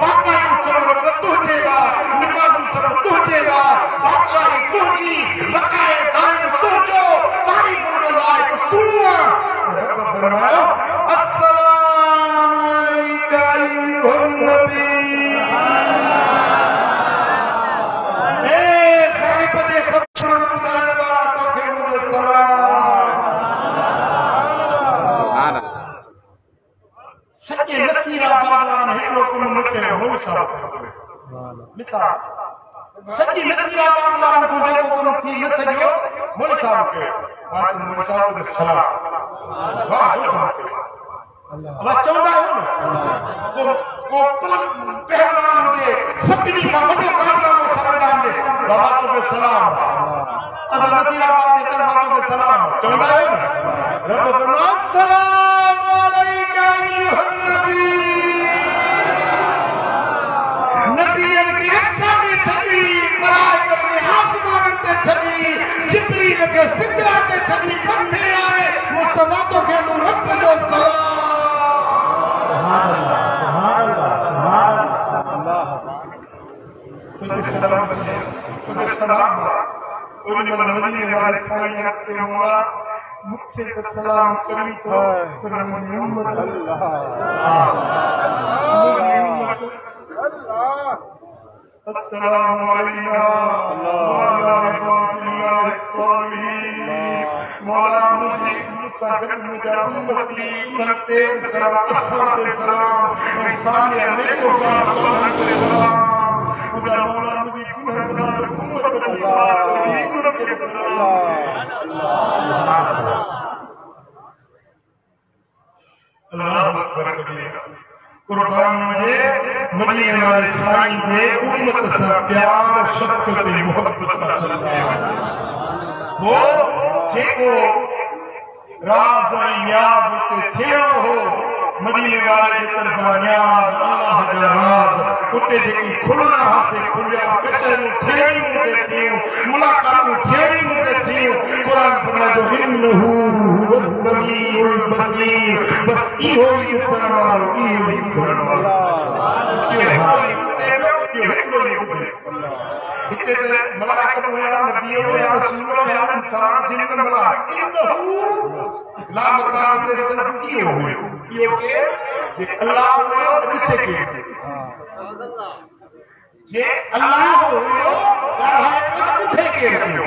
पाका सब तुझेगा नमाज सब तुझेगा बादशाही तुझी बकाए दान तुझो तारीफ को लायक तू रब फरमाया अस्सलामु अलैका अय्युहन नबी ए साहिब दे खबर बुधाण वाला तोखे मुझे सलाम सुभान अल्लाह सच्चे नसीरा बाबा ने हिकड़ो कम मटे हो साहब मिसाल सच्ची नसीरा बाबा ने को जेको कम थी न सकियो मोल साहब के बात मोल साहब के सलाम वाह अल्लाह चौदा हो को पहलवान के सपनी का बड़ो कारनामो सरदार ने बाबा को सलाम अगर नसीरा बाबा के तरफ को सलाम चौदा हो रब फरमा सलाम अलैका अय्युहन नबी नबीयन की रक्षा में छवि मलाइकत के आसमान ते छवि जिब्रील के सिदरा ते छवि मथे आए मुस्तफा तो के रब जो सलाम सुभान अल्लाह सुभान अल्लाह सुभान तुझे सलाम तुझे सलाम उन मदीने वाले साईं के मौला मुझे तो सलाम करी तो फिर मोहम्मद अल्लाह अस्सलामु अलैना व अला इबादिल्लाह अस्सालिहीन मौला मुझे मुसाफिर मुझे उम्मती करते सलाम अस्सलाम सलाम इंसान ने को का सलाम खुदा मौला मुझे गुनाहगार उम्मत अल्लाह अकबर कबीरा कुर्बान मुझे मदीने वाले साईं के उम्मत से प्यार शफ़क़त मोहब्बत का सदका वो जेको राज़ याद ते थियो हो मदीने वाले की तरफा न्याज़ अल्लाह जा राज़ उते जेकी खुलना हासे खुलिया कचरू छेड़ी मुझे थियो मुलाकात छेड़ी मुझे थियो कुरान फरमाए जो इन्नहु हुवस समीउल बसीर बस इहो ही ॾिसण वारो इहो ही ॿुधण वारो हिते ते मलाइकत हुया नबी हुया रसूल हुया इंसान जिन में मलाइकत इन्नहु ला मकान ते सिर्फ इहो हुयो इहो के अल्लाह हुयो ॾिसे के जे अल्लाह हुयो ॻाल्हाए ॿुधे के रहियो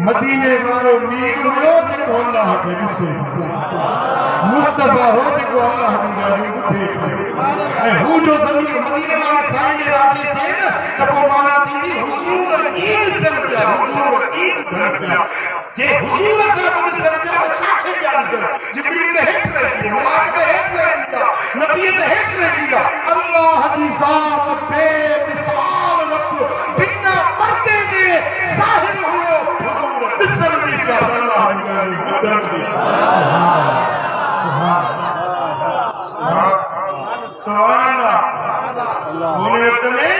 मदीने वारो मीर हुयो जेको अल्लाह खे ॾिसे मुस्तफा हो जेको अल्लाह जी ॻाल्हियूं ॿुधे पियो ऐं हू जो ज़मीर मदीने वारे साईं जे राज़ी थिए न त पोइ माना थींदी हुज़ूर ईद सन पिया हुज़ूर ईद घर पिया जे हुज़ूर सां ॾिसण पिया त छा खे पिया ॾिसण जिब्रील ते हेठि रहिजी मलाइका ते हेठि रहिजी पिया नबी ते हेठि रहिजी पिया अल्लाह जी ज़ात बेमिसाल रब बिना पर्दे जे ज़ाहिर हुयो हुज़ूर ॾिसण जी पिया अल्लाह जी ॻाल्हियूं ॿुधण जी सुभान अल्लाह हुन वक़्त में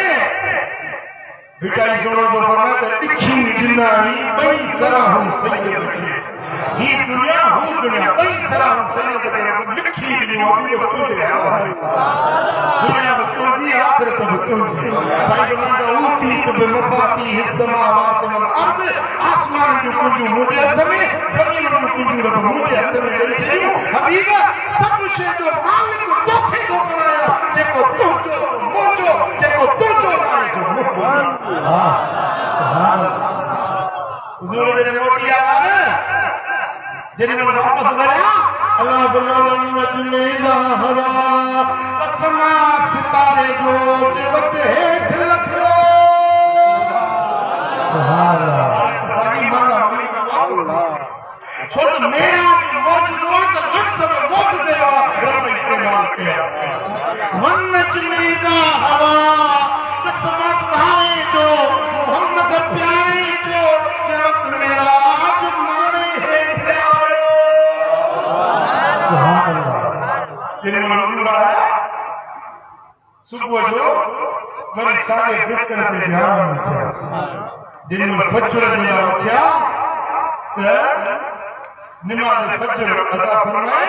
भिखारी सोनो को फरमाया त तिखी गिनाई ॿई सराहूं सैयद खे ही दुनिया हू दुनिया ॿई सराहूं सैयद खे लिखी ॾिनो आहे तुंहिंजे हवाले दुनिया में तुंहिंजी आख़िरत में तुंहिंजी साईं फरमाईंदा ऊतीत बिमफ़ातीह समावात वल अर्द आसमान जूं कुंजियूं मुंहिंजे हथ में ज़मीन जूं कुंजियूं रब मुंहिंजे हथ में ॾेई छॾियूं हबीब सभु शइ जो मालिक तोखे थो बणाया जेको तुंहिंजो मुंहिंजो जेको तुंहिंजो नाहे जो हुज़ूर जॾहिं मोटी आया न जॾहिं वापस वरिया अल्लाह फरमाया हवा कसमा सितारे जो देवत हेठि लथो छो त मेरा मौजूदो त अक्सर मौजूदे वारा रब इस्तेमाल कया वन चमेदा हवा कसमा तारे जो मोहम्मद प्यारे जो जब मेरा आज माने है प्यारो सुभान अल्लाह जिन मंजूर आया सुबह जो वरी सारे बिस्तर ते ध्यान थिया जिन फजर जो नाम थिया त नमाज फजर अदा फरमाए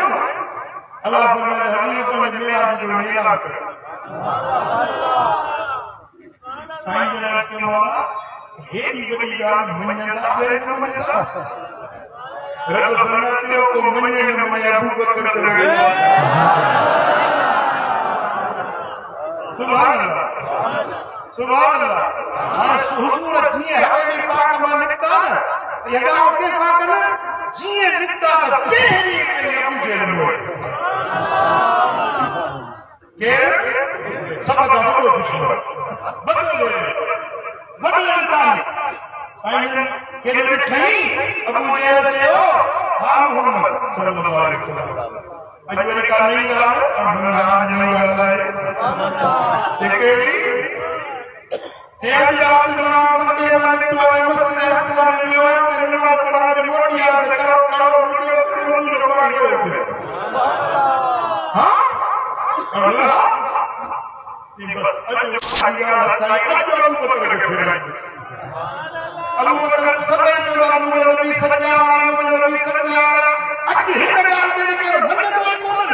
अल्लाह फरमाए हबीब ने मेरा जो मेरा साईं जन के मौला हेडी बड़ी गाल मन्नदा करे न मन्नदा रब फरमाते हो को मन्ने न मन्ने अबू बकर करे सुभान अल्लाह हां हुजूर जी हवेली पाक में निकता न यदा के साकन जी निकता त पहली पे अबू जेल में के सब का बड़ो दुश्मन बदलो बदलो इंसान साईं के लिए ठही अबू जेल ते हो हां मोहम्मद सल्लल्लाहु अलैहि वसल्लम अजवर का नहीं करा अब नहीं वाला है देखिए तेरी रात नाम के मन तो मस्त असल में यो करना पड़ा मोटी याद करो करो वीडियो हां अल्लाह ये बस अजूबा बताया अबू बकर के फिराई बस अबू बकर सल्लल्लाहु अलैहि वसल्लम अज हिंदगार दे के मन तो कोन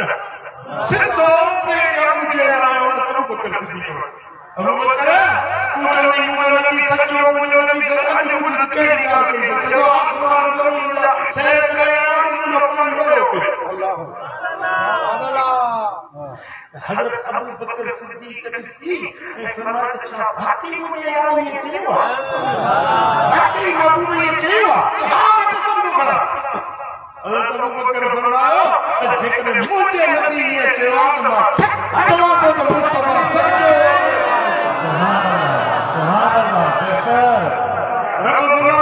सिद्धो पे अबू के नाम अबू बकर सिद्दीक अबू बकर तू सच्चो मुझे नबी से अल्लाह मुझे कह दिया कि जो आसमान जमीन दा सैर करे मुझे अपना करो अल्लाह हजरत अबू बकर सिद्दीक कदसी ने फरमाया अच्छा भक्ति मुझे यार ये चाहिए भक्ति मुझे ये चाहिए हां मैं कसम खड़ा हजरत अबू बकर फरमाया कि जेकर मुझे नबी ये चाहिए तो मैं सब अल्लाह को तो मुस्तफा सच्चो सुभान अल्लाह बेशर रब्बना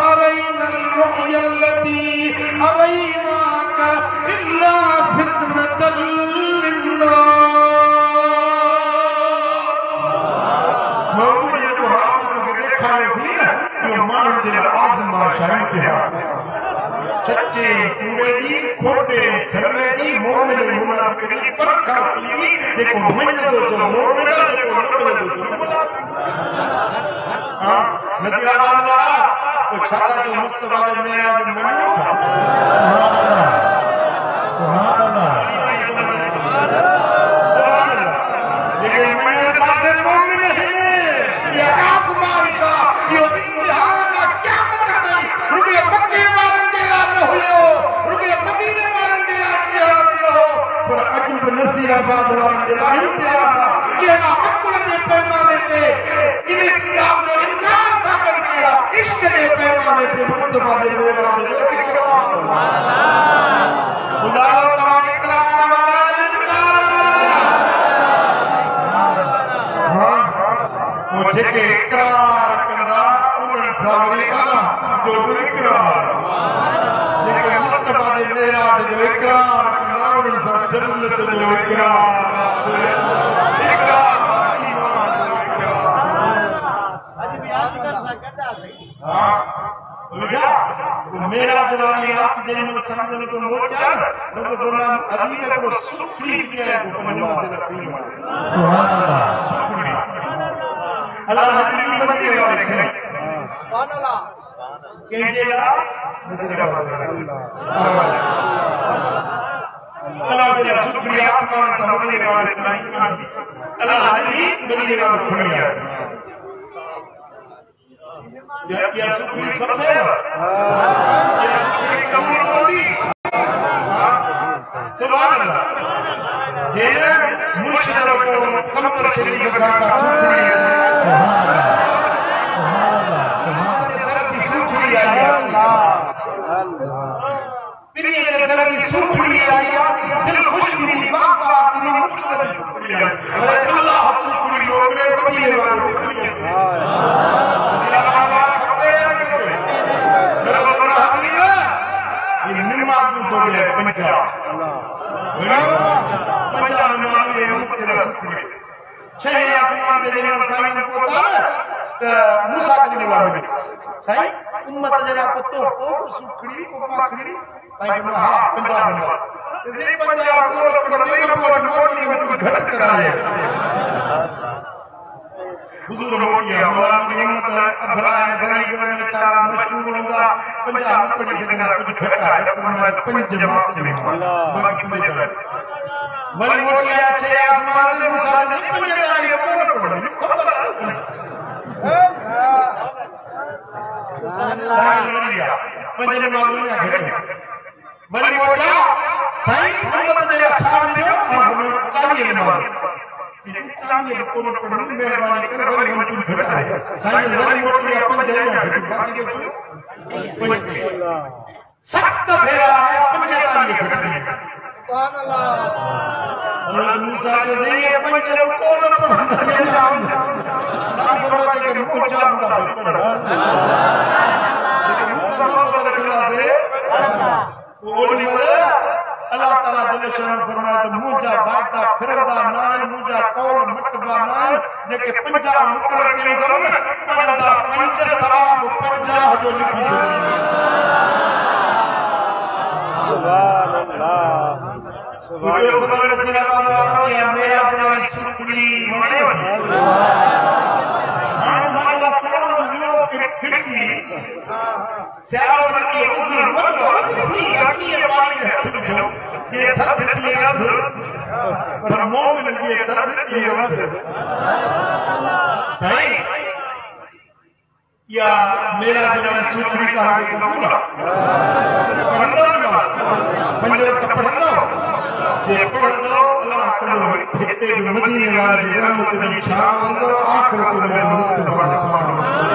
अरैना रुक़या अल्लती अरैनाका इल्ला फितनतल सच्चे पूरे की खोटे खरे की मोमिन मुनाफिक की परखा की देखो मन्नत जो मोमिन देखो नबी जो हां नबी आवाज़ तो छाता जो मुस्तफा ने मेरा मन्नो सुभान अल्लाह सुभान अल्लाह लेकिन मैं तासे मोमिन है ये आसमान का ये इम्तिहान क्या करते रुके पक्के रुके मदीने वाले दे इम्तिहान न हो पर अजब नसीराबाद वाले दे इम्तिहान जेड़ा अकुल दे पैमाने ते इन किताब जो इंसान सा कर किया इश्क दे पैमाने ते मुस्तफा दे मेरा दे इकराम सुभान अल्लाह खुदा ताला इकराम वाला इनकार हां वो जेके इकरार कंदा उन सावरी आला जो इकरार मेरा जो इकरार करार सब जन्नत जो इकरार आज भी आशिकन सा कदा हां रुजा मेरा जवानी आप दिन में समझने को मोटा रब गुलाम अभी को सुखी किया है को पंजाब दे रखी सुभान अल्लाह अल्लाह हबीब बने वाले हैं सुभान अल्लाह कहजेगा अल्लाह के शुक्रिया आसमान का मदीने वाले सलाम अल्लाह हबीब मदीने वाले खुलिया या शुक्रिया करते हो या शुक्रिया कबूल होगी सुभान अल्लाह ये मुर्शिद को कमर शरीफ का शुक्रिया सुभान अल्लाह पिरिये के दर की सुखड़ी आई दिल खुश की बाबा की मुक्तद सुखड़ी आई अल्लाह सुखड़ी लोगरे मदीने वाले मेरा बाबा खबे मेरा बाबा हबीब ये नमाज को गया पंजाब पंजाब में मुक्तद सुखड़ी छह आसमान दे जन साईं को तार मूसा के वाले साईं उम्मत जरा पत्तो को सुखड़ी को पाखड़ी ताकि मैं हां पंजाब में ये पंजाब को पढ़ने को मोटी घट कराए हुजूर मोटी हमारा उम्मत अफरान गरीब में बेचारा मशहूर होगा पंजाब पढ़ी से ना कुछ घटा है मैं पंजाब में बाकी में वही मोटी अच्छे आसमान में मूसा ने पंजाब में कौन पढ़ने खबर पंजे मालूम है बड़ी मोटा साईं मोहम्मद ने अच्छा मिलो चाहिए मालूम चाहिए को मेहरबानी कर बड़ी मोटी घटा है साईं बड़ी मोटी अपन दे बाकी के सख्त फेरा है पंजे ताली घटती है सुभान अल्लाह हज़रत मूसा के जरिए पंजे को न पढ़ना है साहब फरमाते कि मुंह जाऊंगा अल्लाह ताला दिल शरण फरमाया तो मुझा बाता फिरदा नाल मुझा कौल मटबा नाल जेके 50 मुकर्रर के दरन पंजा पंज सवाब 50 जो लिखी सुभान अल्लाह सुभान अल्लाह मेरा अपना शुक्री होने खिड़की स्याल की उसी मतलब इसी की बात है ये थक दिया पर मोमिन की थक दिया सही या मेरा जनाब सूत्री कहा कि कबूला पंजर का पढ़ दो ये पढ़ दो अल्लाह तआला फिरते मदीने वाले रहमत में शाम दो आखिरत में मुस्तफा